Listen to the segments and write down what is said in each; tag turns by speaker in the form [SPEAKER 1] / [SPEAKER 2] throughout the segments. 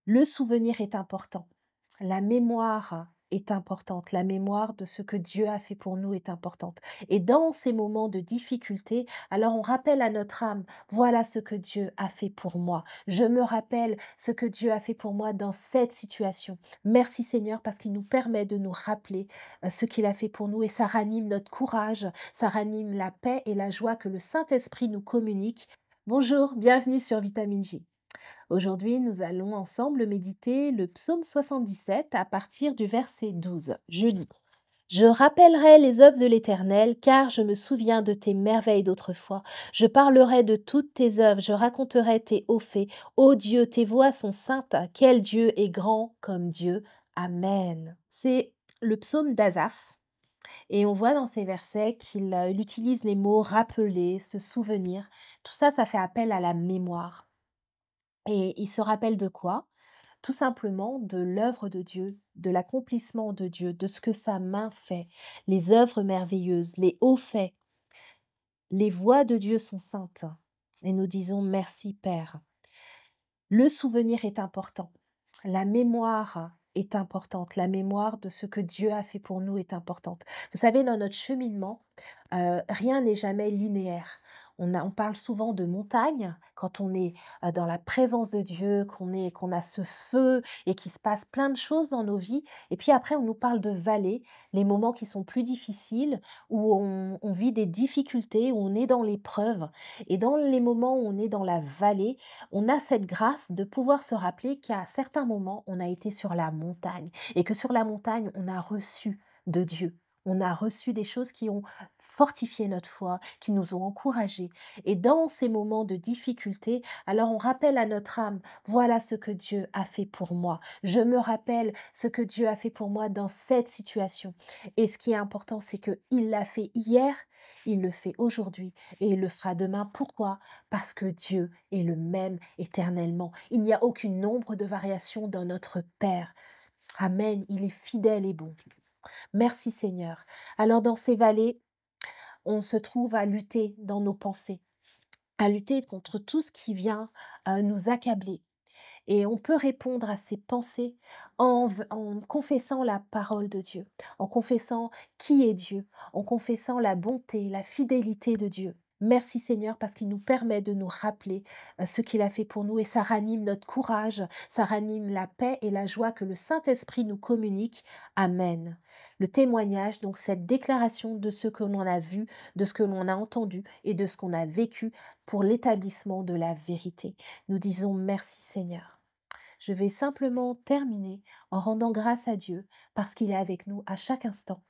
[SPEAKER 1] Le souvenir est important. La mémoire est importante. La mémoire de ce que Dieu a fait pour nous est importante. Et dans ces moments de difficulté, alors on rappelle à notre âme, voilà ce que Dieu a fait pour moi. Je me rappelle ce que Dieu a fait pour moi dans cette situation. Merci Seigneur parce qu'il nous permet de nous rappeler ce qu'il a fait pour nous et ça ranime notre courage, ça ranime la paix et la joie que le Saint-Esprit nous communique. Bonjour, bienvenue sur Vitamine J. Aujourd'hui, nous allons ensemble méditer le psaume 77 à partir du verset 12. Je lis. Je rappellerai les œuvres de l'Éternel, car je me souviens de tes merveilles d'autrefois. Je parlerai de toutes tes œuvres, je raconterai tes hauts faits. Ô Dieu, tes voies sont saintes. Quel Dieu est grand comme Dieu. Amen. C'est le psaume d'Asaph. Et on voit dans ces versets qu'il utilise les mots rappeler, se souvenir. Tout ça, ça fait appel à la mémoire. Et il se rappelle de quoi? Tout simplement de l'œuvre de Dieu, de l'accomplissement de Dieu, de ce que sa main fait, les œuvres merveilleuses, les hauts faits. Les voies de Dieu sont saintes. Et nous disons merci Père. Le souvenir est important. La mémoire est importante. La mémoire de ce que Dieu a fait pour nous est importante. Vous savez, dans notre cheminement, rien n'est jamais linéaire. On parle souvent de montagne quand on est dans la présence de Dieu, qu'on a ce feu et qu'il se passe plein de choses dans nos vies. Et puis après, on nous parle de vallée, les moments qui sont plus difficiles, où on vit des difficultés, où on est dans l'épreuve. Et dans les moments où on est dans la vallée, on a cette grâce de pouvoir se rappeler qu'à certains moments, on a été sur la montagne et que sur la montagne, on a reçu de Dieu. On a reçu des choses qui ont fortifié notre foi, qui nous ont encouragés. Et dans ces moments de difficulté, alors on rappelle à notre âme, voilà ce que Dieu a fait pour moi. Je me rappelle ce que Dieu a fait pour moi dans cette situation. Et ce qui est important, c'est qu'il l'a fait hier, il le fait aujourd'hui et il le fera demain. Pourquoi? Parce que Dieu est le même éternellement. Il n'y a aucune nombre de variation dans notre Père. Amen. Il est fidèle et bon. Merci Seigneur. Alors dans ces vallées, on se trouve à lutter dans nos pensées, à lutter contre tout ce qui vient nous accabler. Et on peut répondre à ces pensées en confessant la parole de Dieu, en confessant qui est Dieu, en confessant la bonté, la fidélité de Dieu. Merci Seigneur parce qu'il nous permet de nous rappeler ce qu'il a fait pour nous et ça ranime notre courage, ça ranime la paix et la joie que le Saint-Esprit nous communique. Amen. Le témoignage, donc cette déclaration de ce que l'on a vu, de ce que l'on a entendu et de ce qu'on a vécu pour l'établissement de la vérité. Nous disons merci Seigneur. Je vais simplement terminer en rendant grâce à Dieu parce qu'il est avec nous à chaque instant.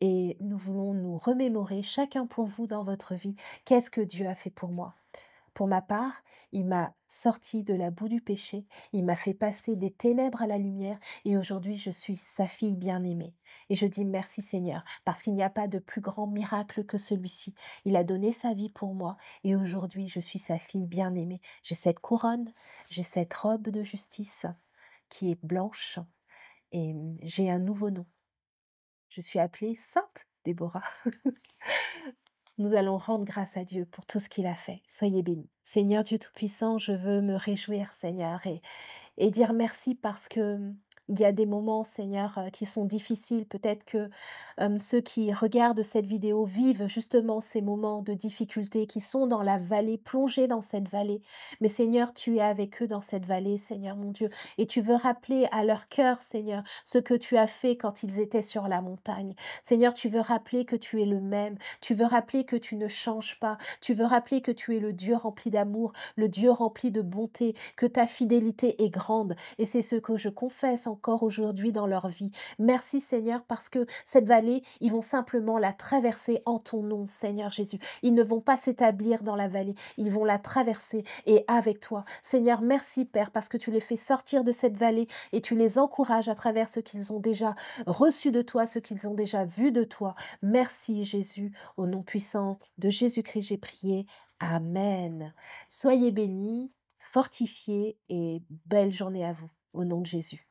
[SPEAKER 1] Et nous voulons nous remémorer, chacun pour vous dans votre vie, qu'est-ce que Dieu a fait pour moi. Pour ma part, il m'a sorti de la boue du péché, il m'a fait passer des ténèbres à la lumière et aujourd'hui je suis sa fille bien-aimée. Et je dis merci Seigneur parce qu'il n'y a pas de plus grand miracle que celui-ci. Il a donné sa vie pour moi et aujourd'hui je suis sa fille bien-aimée. J'ai cette couronne, j'ai cette robe de justice qui est blanche et j'ai un nouveau nom. Je suis appelée Sainte Déborah. Nous allons rendre grâce à Dieu pour tout ce qu'il a fait. Soyez bénis. Seigneur Dieu Tout-Puissant, je veux me réjouir, Seigneur, et dire merci parce que il y a des moments, Seigneur, qui sont difficiles. Peut-être que ceux qui regardent cette vidéo vivent justement ces moments de difficulté, qui sont dans la vallée, plongés dans cette vallée. Mais Seigneur, tu es avec eux dans cette vallée, Seigneur mon Dieu, et tu veux rappeler à leur cœur, Seigneur, ce que tu as fait quand ils étaient sur la montagne. Seigneur, tu veux rappeler que tu es le même, tu veux rappeler que tu ne changes pas, tu veux rappeler que tu es le Dieu rempli d'amour, le Dieu rempli de bonté, que ta fidélité est grande. Et c'est ce que je confesse encore aujourd'hui dans leur vie. Merci Seigneur parce que cette vallée, ils vont simplement la traverser en ton nom, Seigneur Jésus. Ils ne vont pas s'établir dans la vallée, ils vont la traverser et avec toi. Seigneur, merci Père parce que tu les fais sortir de cette vallée et tu les encourages à travers ce qu'ils ont déjà reçu de toi, ce qu'ils ont déjà vu de toi. Merci Jésus, au nom puissant de Jésus-Christ, j'ai prié. Amen. Soyez bénis, fortifiés et belle journée à vous, au nom de Jésus.